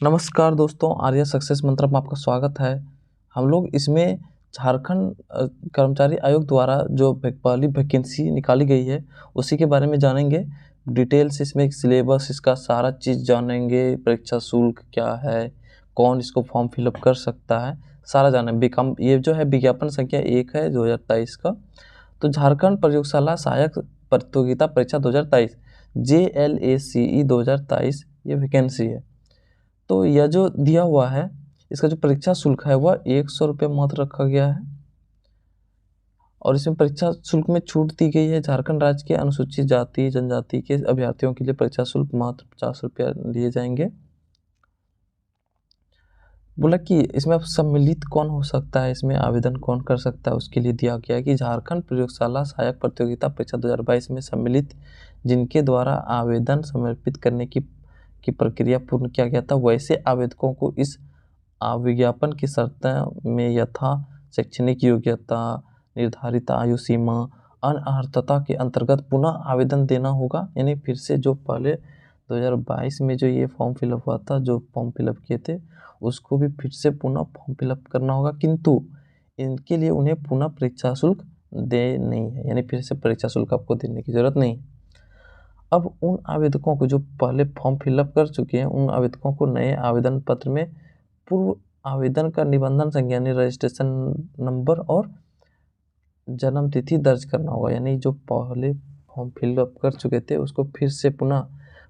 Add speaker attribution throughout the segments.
Speaker 1: नमस्कार दोस्तों, आर्या सक्सेस मंत्र में आपका स्वागत है। हम लोग इसमें झारखंड कर्मचारी आयोग द्वारा जो पहली वैकेंसी निकाली गई है उसी के बारे में जानेंगे। डिटेल्स इसमें सिलेबस इसका सारा चीज़ जानेंगे, परीक्षा शुल्क क्या है, कौन इसको फॉर्म फिलअप कर सकता है, सारा जानेंगे। ये जो है विज्ञापन संख्या 1 है 2023 का। तो झारखंड प्रयोगशाला सहायक प्रतियोगिता परीक्षा 2023 JLACE 2023 ये वैकेंसी है। तो यह जो दिया हुआ है इसका जो परीक्षा शुल्क है वह 100 रुपये मात्र रखा गया है और इसमें परीक्षा शुल्क में छूट दी गई है। झारखंड राज्य के अनुसूचित जाति जनजाति के अभ्यर्थियों के लिए परीक्षा शुल्क मात्र 50 रुपया लिए जाएंगे। बोला कि इसमें अब सम्मिलित कौन हो सकता है, इसमें आवेदन कौन कर सकता है, उसके लिए दिया गया है कि झारखंड प्रयोगशाला सहायक प्रतियोगिता परीक्षा 2022 में सम्मिलित जिनके द्वारा आवेदन समर्पित करने की प्रक्रिया पूर्ण किया गया था वैसे आवेदकों को इस विज्ञापन की शर्तों में यथा शैक्षणिक योग्यता, निर्धारित आयु सीमा, अनर्हता के अंतर्गत पुनः आवेदन देना होगा। यानी फिर से जो पहले 2022 में जो ये फॉर्म फिलअप हुआ था, जो फॉर्म फिलअप किए थे उसको भी फिर से पुनः फॉर्म फिलअप करना होगा, किंतु इनके लिए उन्हें पुनः परीक्षा शुल्क दे नहीं है। यानी फिर से परीक्षा शुल्क आपको देने की जरूरत नहीं। अब उन आवेदकों को जो पहले फॉर्म फिलअप कर चुके हैं उन आवेदकों को नए आवेदन पत्र में पूर्व आवेदन का निबंधन संख्या यानी रजिस्ट्रेशन नंबर और जन्म तिथि दर्ज करना होगा। यानी जो पहले फॉर्म फिलअप कर चुके थे उसको फिर से पुनः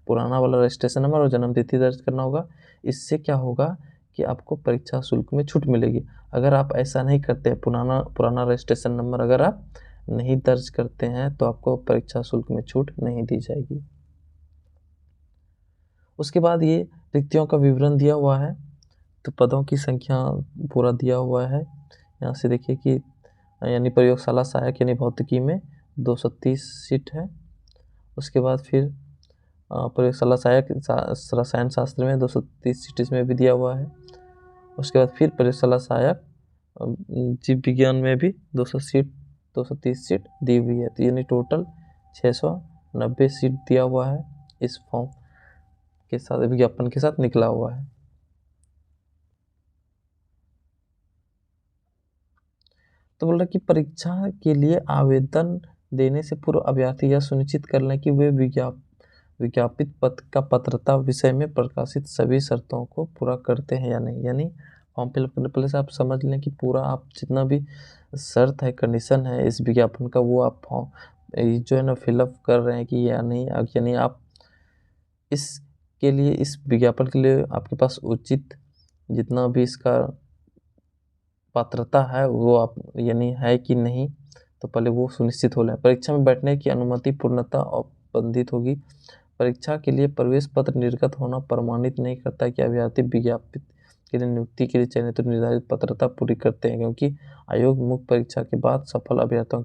Speaker 1: पुराना वाला रजिस्ट्रेशन नंबर और जन्म तिथि दर्ज करना होगा। इससे क्या होगा कि आपको परीक्षा शुल्क में छूट मिलेगी। अगर आप ऐसा नहीं करते, पुराना रजिस्ट्रेशन नंबर अगर आप नहीं दर्ज करते हैं तो आपको परीक्षा शुल्क में छूट नहीं दी जाएगी। उसके बाद ये रिक्तियों का विवरण दिया हुआ है, तो पदों की संख्या पूरा दिया हुआ है। यहाँ से देखिए कि यानी प्रयोगशाला सहायक यानी भौतिकी में 230 सीट है। उसके बाद फिर प्रयोगशाला सहायक रसायन शास्त्र में 230 सीट इसमें भी दिया हुआ है। उसके बाद फिर प्रयोगशाला सहायक जीव विज्ञान में भी 230 सीट दी हुई है। तो यानी टोटल 690 सीट दिया हुआ है, इस फॉर्म के साथ विज्ञापन के साथ निकला हुआ है। तो बोल रहा कि परीक्षा के लिए आवेदन देने से पूर्व अभ्यर्थी यह सुनिश्चित कर लें कि वे विज्ञापित पद का पात्रता विषय में प्रकाशित सभी शर्तों को पूरा करते हैं या नहीं। यानी फॉर्म फिलअप करने पहले से आप समझ लें कि पूरा आप जितना भी शर्त है, कंडीशन है इस विज्ञापन का, वो आप फॉर्म जो है ना फिलअप कर रहे हैं कि या नहीं। यानी आप इसके लिए, इस विज्ञापन के लिए आपके पास उचित जितना भी इसका पात्रता है वो आप यानी है कि नहीं, तो पहले वो सुनिश्चित हो लें। परीक्षा में बैठने की अनुमति पूर्णतः औपबंधित होगी। परीक्षा के लिए प्रवेश पत्र निर्गत होना प्रमाणित नहीं करता कि अभ्यर्थी विज्ञापित के लिए नियुक्ति के लिए चयनित तो निर्धारित पात्रता पूरी करते हैं, क्योंकि आयोग मुख्य परीक्षा के बाद सफल अभ्यर्थियों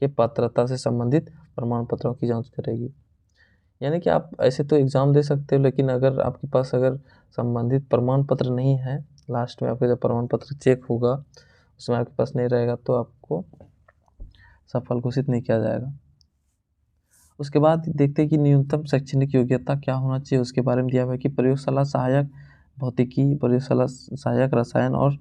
Speaker 1: के पात्रता से संबंधित प्रमाण पत्रों की जाँच करेगी। यानी कि आप ऐसे तो एग्ज़ाम दे सकते हो, लेकिन अगर आपके पास अगर संबंधित प्रमाण पत्र नहीं है, लास्ट में आपका जब प्रमाण पत्र चेक होगा उसमें आपके पास नहीं रहेगा तो आपको सफल घोषित नहीं किया जाएगा। उसके बाद देखते हैं कि न्यूनतम शैक्षणिक योग्यता क्या होना चाहिए। उसके बारे में दिया हुआ है कि प्रयोगशाला सहायक भौतिकी, प्रयोगशाला सहायक रसायन और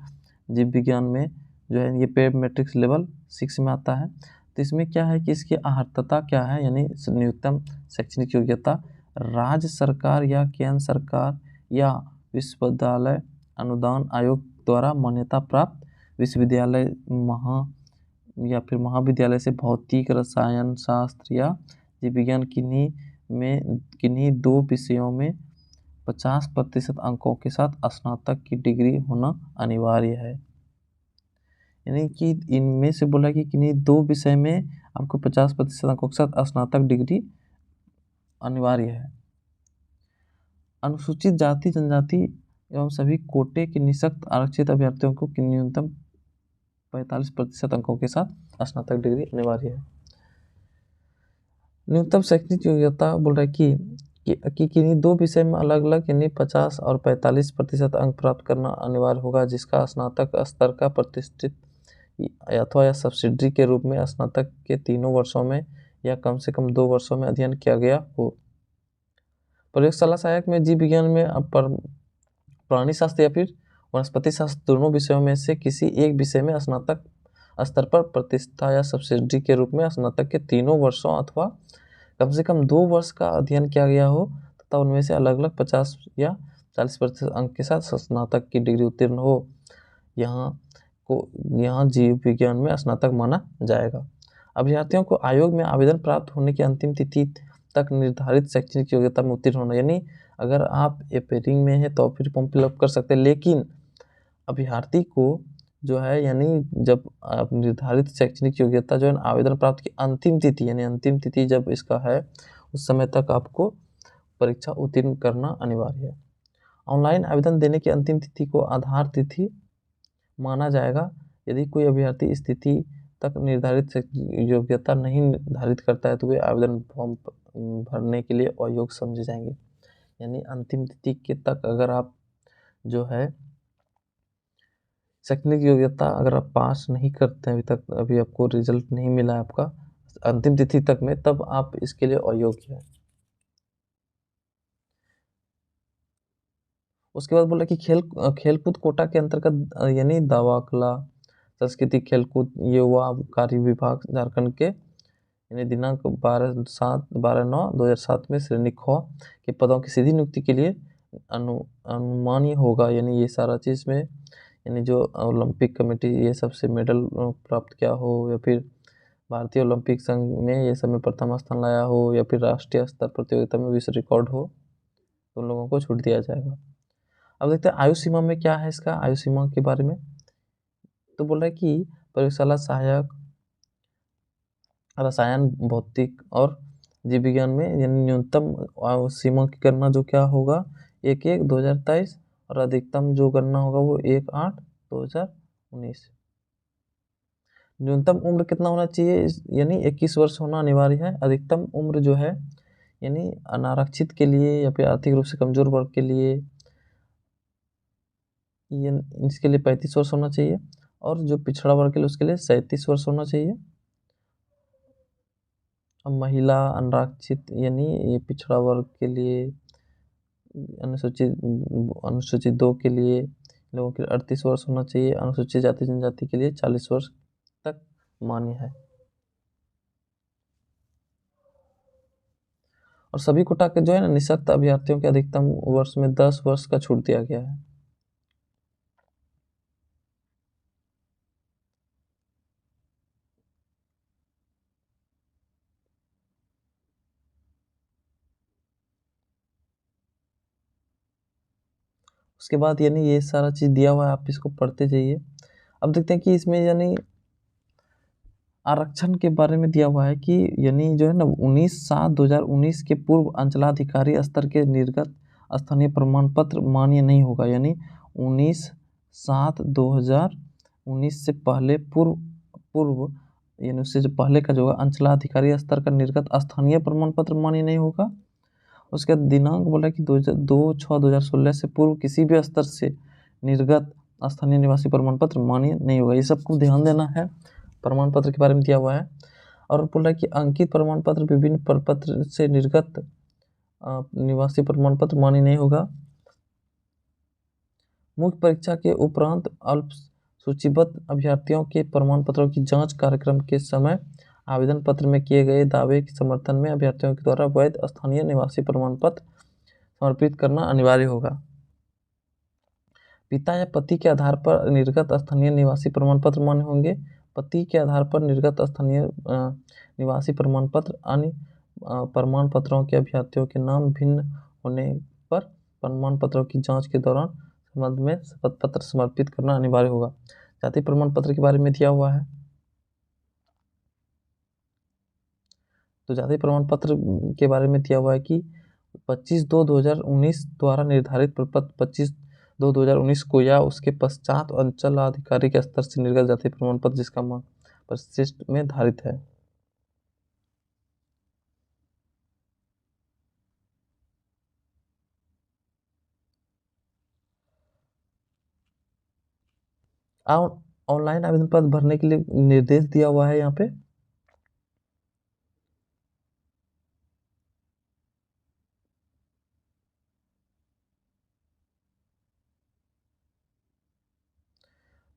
Speaker 1: जीव विज्ञान में जो है ये पे मैट्रिक्स लेवल 6 में आता है। तो इसमें क्या है कि इसकी अहर्तता क्या है, यानी न्यूनतम शैक्षणिक योग्यता राज्य सरकार या केंद्र सरकार या विश्वविद्यालय अनुदान आयोग द्वारा मान्यता प्राप्त विश्वविद्यालय या फिर महाविद्यालय से भौतिक, रसायन शास्त्र या जीव विज्ञान किन्हीं 2 विषयों में 50% अंकों के साथ स्नातक की डिग्री होना अनिवार्य है। यानी कि इनमें से बोला कि किन्हीं 2 विषय में आपको 50% अंकों के साथ स्नातक डिग्री अनिवार्य है। अनुसूचित जाति जनजाति एवं सभी कोटे के निःशक्त आरक्षित अभ्यर्थियों को न्यूनतम 45% अंकों के साथ स्नातक डिग्री अनिवार्य है। न्यूनतम शैक्षणिक योग्यता बोल रहा है कि किन्हीं 2 विषय में अलग अलग यानी 50 और 45% अंक प्राप्त करना अनिवार्य होगा, जिसका स्नातक स्तर का प्रतिष्ठित अथवा या सब्सिडरी के रूप में स्नातक के 3 वर्षों में या कम से कम 2 वर्षों में अध्ययन किया गया हो। प्रयोगशाला सहायक में जीव विज्ञान में प्राणी शास्त्र या फिर वनस्पति शास्त्र दोनों विषयों में से किसी एक विषय में स्नातक स्तर पर प्रतिष्ठा या सब्सिडी के रूप में स्नातक के 3 वर्षों अथवा कम से कम 2 वर्ष का अध्ययन किया गया हो तथा उनमें से अलग अलग 50 या 40% अंक के साथ स्नातक की डिग्री उत्तीर्ण हो, यहाँ जीव विज्ञान में स्नातक माना जाएगा। अभ्यर्थियों को आयोग में आवेदन प्राप्त होने की अंतिम तिथि तक निर्धारित शैक्षणिक योग्यता में उत्तीर्ण होना, यानी अगर आप अपेयरिंग में है तो फिर फॉर्म फिलअप कर सकते हैं, लेकिन अभ्यर्थी को जो है यानी जब आप निर्धारित शैक्षणिक योग्यता जो है आवेदन प्राप्त की अंतिम तिथि यानी अंतिम तिथि जब इसका है उस समय तक आपको परीक्षा उत्तीर्ण करना अनिवार्य है। ऑनलाइन आवेदन देने की अंतिम तिथि को आधार तिथि माना जाएगा। यदि कोई अभ्यर्थी इस तिथि तक निर्धारित योग्यता नहीं निर्धारित करता है तो वे आवेदन फॉर्म भरने के लिए अयोग्य समझे जाएंगे। यानी अंतिम तिथि के तक अगर आप जो है शैक्षणिक योग्यता अगर आप पास नहीं करते हैं अभी आपको रिजल्ट नहीं मिला है आपका अंतिम तिथि तक में, तब आप इसके लिए अयोग्य है। उसके बाद बोला कि खेलकूद कोटा के अंतर्गत यानी दावा सांस्कृतिक खेलकूद युवा कार्य विभाग झारखंड के यानी दिनांक 12/9/2007 में श्रेणी ख के पदों की सीधी नियुक्ति के लिए अनुमानीय होगा। यानी ये सारा चीज़ में यानी जो ओलंपिक कमेटी ये सबसे मेडल प्राप्त किया हो या फिर भारतीय ओलंपिक संघ में ये सब में प्रथम स्थान लाया हो या फिर राष्ट्रीय स्तर प्रतियोगिता में विश्व रिकॉर्ड हो तो उन लोगों को छूट दिया जाएगा। अब देखते हैं आयु सीमा में क्या है इसका आयु सीमा के बारे में। तो बोल रहा है कि प्रयोगशाला सहायक रसायन भौतिक और जीव विज्ञान में यानी न्यूनतम आयु सीमा की गणना जो क्या होगा 1/1/2023 और अधिकतम जो गणना होगा वो 1/8/2019। न्यूनतम उम्र कितना होना चाहिए यानी 21 वर्ष होना अनिवार्य है। अधिकतम उम्र जो है यानी अनारक्षित के लिए या फिर आर्थिक रूप से कमजोर वर्ग के लिए ये इसके लिए 35 वर्ष होना चाहिए और जो पिछड़ा वर्ग के लिए उसके लिए 37 वर्ष होना चाहिए। अब महिला अनारक्षित यानी ये पिछड़ा वर्ग के लिए अनुसूचित 2 के लिए लोगों के 38 वर्ष होना चाहिए। अनुसूचित जाति जनजाति के लिए 40 वर्ष तक मान्य है। और सभी कोटा के जो है ना निःशक्त अभ्यर्थियों के अधिकतम वर्ष में 10 वर्ष का छूट दिया गया है। उसके बाद यानी ये सारा चीज़ दिया हुआ है आप इसको पढ़ते जाइए। अब देखते हैं कि इसमें यानी आरक्षण के बारे में दिया हुआ है कि यानी जो है ना 19/7/2019 के पूर्व अंचलाधिकारी स्तर के निर्गत स्थानीय प्रमाण पत्र मान्य नहीं होगा। यानी 19/7/2019 से पहले पूर्व यानी उससे जो पहले का जो है अंचलाधिकारी स्तर का निर्गत स्थानीय प्रमाण पत्र मान्य नहीं होगा। उसके दिनांक बोला कि 2/6/2016 से पूर्व किसी भी स्तर से निर्गत स्थानीय निवासी प्रमाण पत्र मान्य नहीं होगा। ये सबको ध्यान देना है। प्रमाण पत्र के बारे में दिया हुआ है और बोल रहा है कि अंकित प्रमाण पत्र विभिन्न प्रपत्र से निर्गत निवासी प्रमाण पत्र मान्य नहीं होगा। मुख्य परीक्षा के उपरांत अल्प सूचीबद्ध अभ्यर्थियों के प्रमाण पत्रों की जांच कार्यक्रम के समय आवेदन पत्र में किए गए दावे के समर्थन में अभ्यर्थियों के द्वारा वैध स्थानीय निवासी प्रमाण पत्र समर्पित करना अनिवार्य होगा। पिता या पति के आधार पर निर्गत स्थानीय निवासी प्रमाण पत्र मान्य होंगे। पति के आधार पर निर्गत स्थानीय निवासी प्रमाण पत्र अन्य प्रमाण पत्रों के अभ्यर्थियों के नाम भिन्न होने पर प्रमाण पत्रों की जांच के दौरान संबंध में शपथ पत्र समर्पित करना अनिवार्य होगा। जाति प्रमाण पत्र के बारे में दिया हुआ है। तो जाति प्रमाण पत्र के बारे में दिया हुआ है कि 25/2/2019 द्वारा निर्धारित प्रपत्र 25/2/2019 को या उसके पश्चात अंचलाधिकारी के स्तर से निर्गत जाति प्रमाण पत्र जिसका मान परिशिष्ट में धारित है। ऑनलाइन आवेदन पत्र भरने के लिए निर्देश दिया हुआ है यहाँ पे।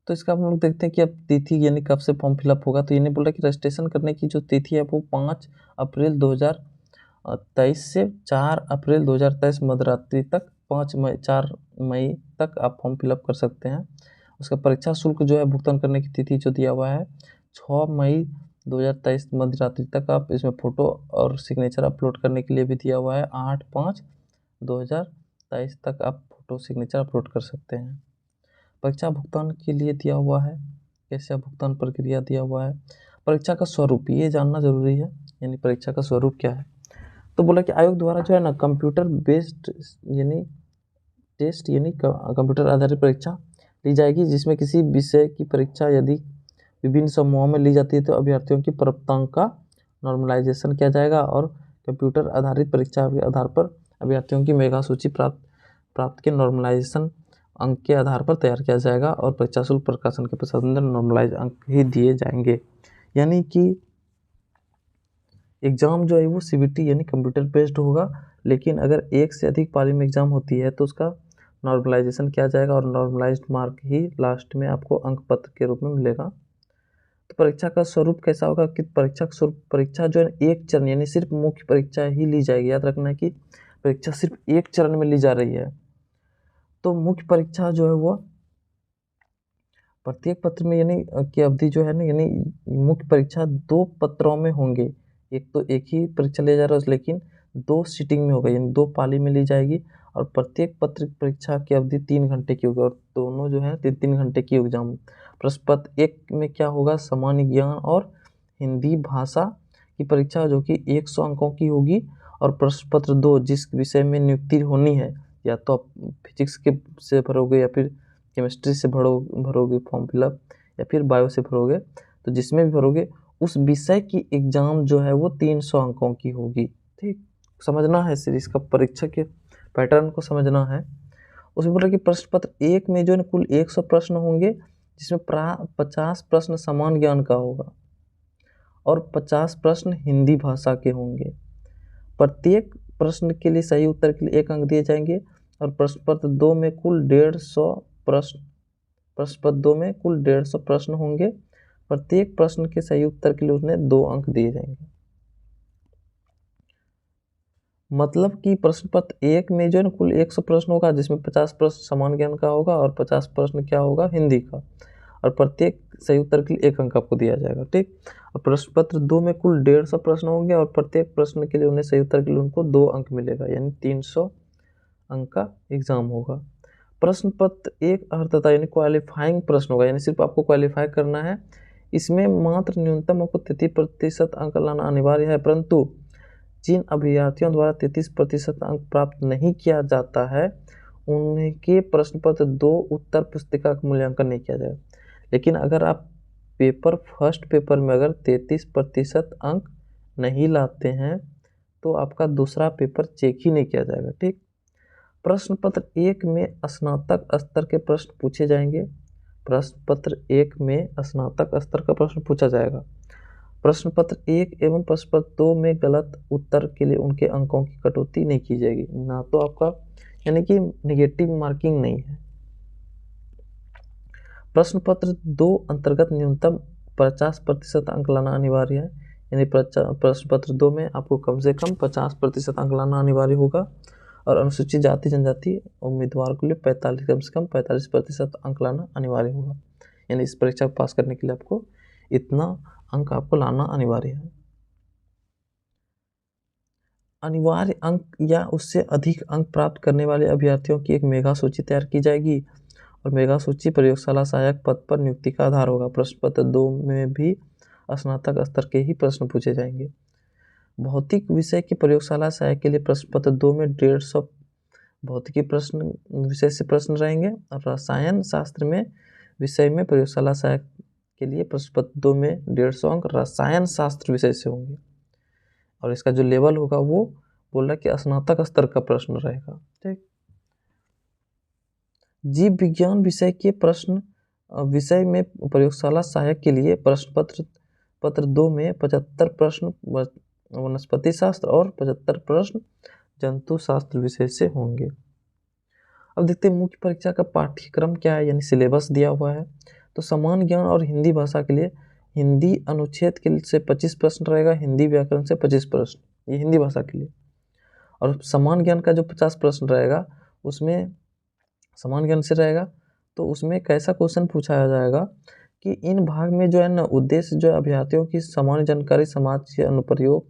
Speaker 1: तो इसका हम लोग देखते हैं कि अब तिथि यानी कब से फॉर्म फिलअप होगा। तो ये बोल रहा है कि रजिस्ट्रेशन करने की जो तिथि है वो 5 अप्रैल 2023 से 4 अप्रैल 2023 मध्यरात्रि तक 4 मई तक आप फॉर्म फिलअप कर सकते हैं। उसका परीक्षा शुल्क जो है भुगतान करने की तिथि जो दिया हुआ है 6 मई 2023 मध्यरात्रि तक। आप इसमें फ़ोटो और सिग्नेचर अपलोड करने के लिए भी दिया हुआ है 8/5/2023 तक आप फ़ोटो सिग्नेचर अपलोड कर सकते हैं। परीक्षा भुगतान के लिए दिया हुआ है, कैसे भुगतान प्रक्रिया दिया हुआ है। परीक्षा का स्वरूप ये जानना जरूरी है, यानी परीक्षा का स्वरूप क्या है। तो बोला कि आयोग द्वारा जो है ना कंप्यूटर बेस्ड यानी टेस्ट यानी कंप्यूटर आधारित परीक्षा ली जाएगी, जिसमें किसी विषय की परीक्षा यदि विभिन्न समूहों में ली जाती है तो अभ्यर्थियों की प्राप्तांक का नॉर्मलाइजेशन किया जाएगा और कंप्यूटर आधारित परीक्षा के आधार पर अभ्यर्थियों की मेगा सूची प्राप्त के नॉर्मलाइजेशन अंक के आधार पर तैयार किया जाएगा और परीक्षा शुल्क प्रकाशन के पश्चात नॉर्मलाइज अंक ही दिए जाएंगे। यानी कि एग्ज़ाम जो है वो सीबीटी यानी कंप्यूटर बेस्ड होगा, लेकिन अगर एक से अधिक पाली में एग्ज़ाम होती है तो उसका नॉर्मलाइजेशन किया जाएगा और नॉर्मलाइज्ड मार्क ही लास्ट में आपको अंक पत्र के रूप में मिलेगा। तो परीक्षा का स्वरूप कैसा होगा कि परीक्षा का स्वरूप, परीक्षा जो है एक चरण यानी सिर्फ मुख्य परीक्षा ही ली जाएगी। याद रखना है कि परीक्षा सिर्फ एक चरण में ली जा रही है। तो मुख्य परीक्षा जो है वो प्रत्येक पत्र में यानी की अवधि जो है ना, यानी मुख्य परीक्षा 2 पत्रों में होंगे। एक तो एक ही परीक्षा लिया जा रहा है लेकिन 2 सीटिंग में होगा, यानी 2 पाली में ली जाएगी और प्रत्येक पत्र परीक्षा की अवधि 3 घंटे की होगी और दोनों जो है 3-3 घंटे की एग्जाम। प्रश्न पत्र 1 में क्या होगा, सामान्य ज्ञान और हिंदी भाषा की परीक्षा जो कि 100 अंकों की होगी। और प्रश्न पत्र 2 जिस विषय में नियुक्ति होनी है, या तो आप फिजिक्स के से भरोगे या फिर केमिस्ट्री से भरोगे फॉर्म फिलअप, या फिर बायो से भरोगे, तो जिसमें भी भरोगे उस विषय की एग्ज़ाम जो है वो 300 अंकों की होगी। ठीक, समझना है सीरीज का परीक्षा के पैटर्न को समझना है। उसमें बोला कि प्रश्न पत्र 1 में जो है कुल 100 प्रश्न होंगे, जिसमें 50 प्रश्न समान ज्ञान का होगा और 50 प्रश्न हिंदी भाषा के होंगे। प्रत्येक प्रश्न के लिए सही उत्तर के लिए 1 अंक दिए जाएंगे और प्रश्न पत्र 2 में कुल 150 प्रश्न होंगे। प्रत्येक प्रश्न के सही उत्तर के लिए उसने 2 अंक दिए जाएंगे। मतलब कि प्रश्न पत्र 1 में जो है ना कुल 100 प्रश्न होगा, जिसमें 50 प्रश्न समान ज्ञान का होगा और 50 प्रश्न क्या होगा, हिंदी का, और प्रत्येक सही उत्तर के लिए 1 अंक आपको दिया जाएगा। ठीक, और प्रश्न पत्र 2 में कुल 150 प्रश्न होंगे और प्रत्येक प्रश्न के लिए उन्हें सही उत्तर के लिए उनको 2 अंक मिलेगा, यानी 300 अंक का एग्जाम होगा। प्रश्न पत्र 1 अर्थता यानी क्वालिफाइंग प्रश्न होगा, यानी सिर्फ आपको क्वालिफाई करना है। इसमें मात्र न्यूनतम आपको 33% अंक लाना अनिवार्य है, परंतु जिन अभ्यर्थियों द्वारा 33% अंक प्राप्त नहीं किया जाता है उनके प्रश्न पत्र 2 उत्तर पुस्तिका का मूल्यांकन नहीं किया जाएगा। लेकिन अगर आप फर्स्ट पेपर में अगर 33% अंक नहीं लाते हैं तो आपका दूसरा पेपर चेक ही नहीं किया जाएगा। ठीक, प्रश्न पत्र 1 में स्नातक स्तर के प्रश्न पूछे जाएंगे। प्रश्न पत्र 1 में स्नातक स्तर का प्रश्न पूछा जाएगा। प्रश्न पत्र 1 एवं प्रश्न पत्र 2 में गलत उत्तर के लिए उनके अंकों की कटौती नहीं की जाएगी, ना तो आपका यानी कि नेगेटिव मार्किंग नहीं है। प्रश्न पत्र 2 अंतर्गत न्यूनतम 50% अंक लाना अनिवार्य है, यानी प्रश्न पत्र 2 में आपको कम से कम 50% अंक लाना अनिवार्य होगा और अनुसूचित जाति जनजाति उम्मीदवार के लिए 45 कम से कम 45% अंक लाना अनिवार्य होगा। यानी इस परीक्षा को पास करने के लिए आपको इतना अंक आपको लाना अनिवार्य है। अनिवार्य अंक या उससे अधिक अंक प्राप्त करने वाले अभ्यर्थियों की एक मेगा सूची तैयार की जाएगी और मेगा सूची प्रयोगशाला सहायक पद पर नियुक्ति का आधार होगा। प्रश्न पत्र 2 में भी स्नातक स्तर के ही प्रश्न पूछे जाएंगे। भौतिक विषय की प्रयोगशाला सहायक के लिए प्रश्न पत्र 2 में 150 भौतिकी प्रश्न विषय से प्रश्न रहेंगे और रसायन शास्त्र में विषय में प्रयोगशाला सहायक के लिए प्रश्न पत्र 2 में 150 अंक रसायन शास्त्र विषय से होंगे और इसका जो लेवल होगा वो बोल रहा है कि स्नातक स्तर का प्रश्न रहेगा। ठीक, जीव विज्ञान विषय के प्रश्न विषय में प्रयोगशाला सहायक के लिए प्रश्न पत्र 2 में 75 प्रश्न वनस्पति शास्त्र और 75 प्रश्न जंतु शास्त्र विषय से होंगे। अब देखते हैं मुख्य परीक्षा का पाठ्यक्रम क्या है, यानी सिलेबस दिया हुआ है। तो समान ज्ञान और हिंदी भाषा के लिए हिंदी अनुच्छेद के से 25 प्रश्न रहेगा, हिंदी व्याकरण से 25 प्रश्न, ये हिंदी भाषा के लिए। और समान ज्ञान का जो 50 प्रश्न रहेगा उसमें समान ज्ञान से रहेगा, तो उसमें कैसा क्वेश्चन पूछा जाएगा कि इन भाग में जो है ना उद्देश्य जो है अभ्यर्थियों की सामान्य जानकारी समाज के अनुप्रयोग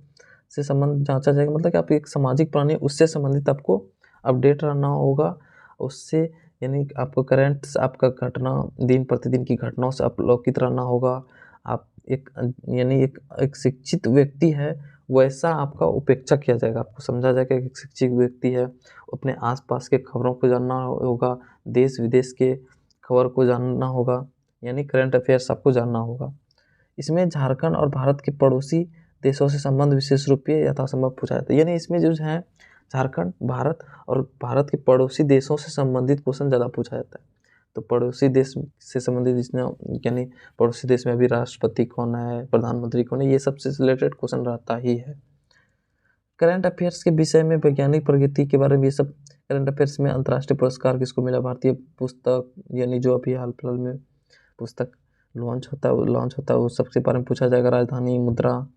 Speaker 1: से संबंध जांचा जाएगा। मतलब कि आप एक सामाजिक प्राणी उससे संबंधित आपको अपडेट रहना होगा, उससे यानी आपको करंट आपका घटना दिन प्रतिदिन की घटनाओं से अवलोकित रहना होगा। आप एक यानी एक शिक्षित व्यक्ति है वैसा आपका उपेक्षा किया जाएगा, आपको समझा जाएगा कि एक शिक्षित व्यक्ति है, अपने आसपास के खबरों को जानना होगा, देश विदेश के खबर को जानना होगा, यानी करंट अफेयर्स आपको जानना होगा। इसमें झारखंड और भारत के पड़ोसी देशों से संबंध विशेष रूप से यथासंभव पूछा जाता है। यानी इसमें जो है झारखंड, भारत और भारत के पड़ोसी देशों से संबंधित क्वेश्चन ज़्यादा पूछा जाता है। तो पड़ोसी देश से संबंधित जिसने यानी पड़ोसी देश में अभी राष्ट्रपति कौन है, प्रधानमंत्री कौन है, ये सबसे रिलेटेड क्वेश्चन रहता ही है। करंट अफेयर्स के विषय में वैज्ञानिक प्रगति के बारे में ये सब करंट अफेयर्स में अंतर्राष्ट्रीय पुरस्कार किसको मिला, भारतीय पुस्तक यानी जो अभी हाल फिलहाल में पुस्तक लॉन्च होता है वो सबसे बारे में पूछा जाएगा। राजधानी, मुद्रा,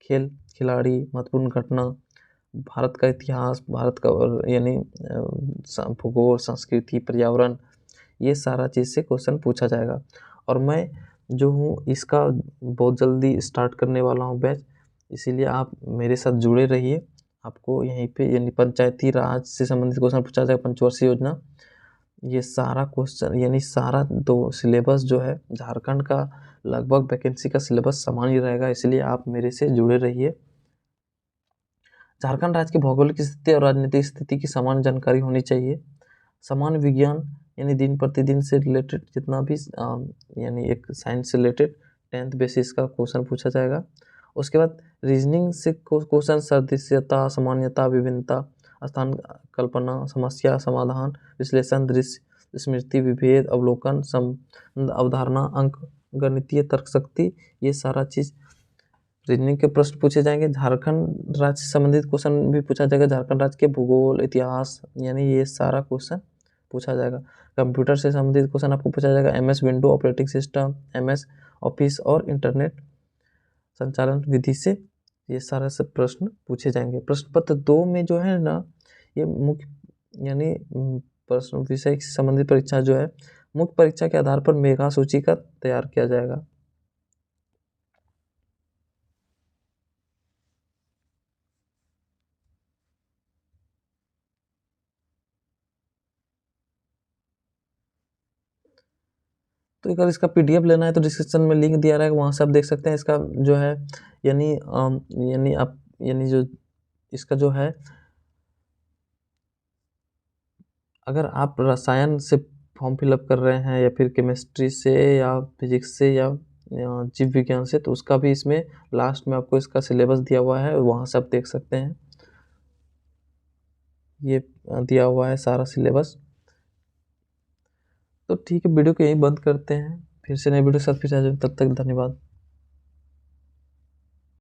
Speaker 1: खेल खिलाड़ी, महत्वपूर्ण घटना, भारत का इतिहास, भारत का यानी भूगोल, संस्कृति, पर्यावरण, ये सारा चीज़ से क्वेश्चन पूछा जाएगा। और मैं जो हूँ इसका बहुत जल्दी स्टार्ट करने वाला हूँ बैच, इसीलिए आप मेरे साथ जुड़े रहिए। आपको यहीं पे यानी पंचायती राज से संबंधित क्वेश्चन पूछा जाएगा, पंचवर्षीय योजना, ये सारा क्वेश्चन यानी सारा दो सिलेबस जो है झारखंड का लगभग वैकेंसी का सिलेबस समान ही रहेगा, इसलिए आप मेरे से जुड़े रहिए। झारखंड राज्य की भौगोलिक स्थिति और राजनीतिक स्थिति की समान जानकारी होनी चाहिए। समान विज्ञान यानी दिन प्रतिदिन से रिलेटेड जितना भी यानी एक साइंस से रिलेटेड 10th बेसिस का क्वेश्चन पूछा जाएगा। उसके बाद रीजनिंग से क्वेश्चन सदस्यता, सामान्यता, विभिन्नता, स्थान कल्पना, समस्या समाधान, विश्लेषण, दृश्य स्मृति, विभेद, अवलोकन, अवधारणा, अंक गणितीय तर्क शक्ति, ये सारा चीज़ रीजनिंग के प्रश्न पूछे जाएंगे। झारखंड राज्य से संबंधित क्वेश्चन भी पूछा जाएगा, झारखंड राज्य के भूगोल, इतिहास, यानी ये सारा क्वेश्चन पूछा जाएगा। कंप्यूटर से संबंधित क्वेश्चन आपको पूछा जाएगा, MS window operating system, MS office और इंटरनेट संचालन विधि से ये सारा सब प्रश्न पूछे जाएंगे। प्रश्न पत्र 2 में जो है ना ये मुख्य यानी प्रश्न विषय से संबंधित परीक्षा जो है मुख्य परीक्षा के आधार पर मेगा सूची का तैयार किया जाएगा। तो अगर इसका PDF लेना है तो डिस्क्रिप्शन में लिंक दिया रहेगा, वहाँ से आप देख सकते हैं। इसका जो है यानी जो इसका जो है अगर आप रसायन से फॉर्म फिलअप कर रहे हैं या फिर केमिस्ट्री से या फिजिक्स से या जीव विज्ञान से, तो उसका भी इसमें लास्ट में आपको इसका सिलेबस दिया हुआ है, वहाँ से आप देख सकते हैं। ये दिया हुआ है सारा सिलेबस। तो ठीक है, वीडियो को यहीं बंद करते हैं, फिर से नई वीडियो के साथ फिर आ जाएंगे, तब तक धन्यवाद।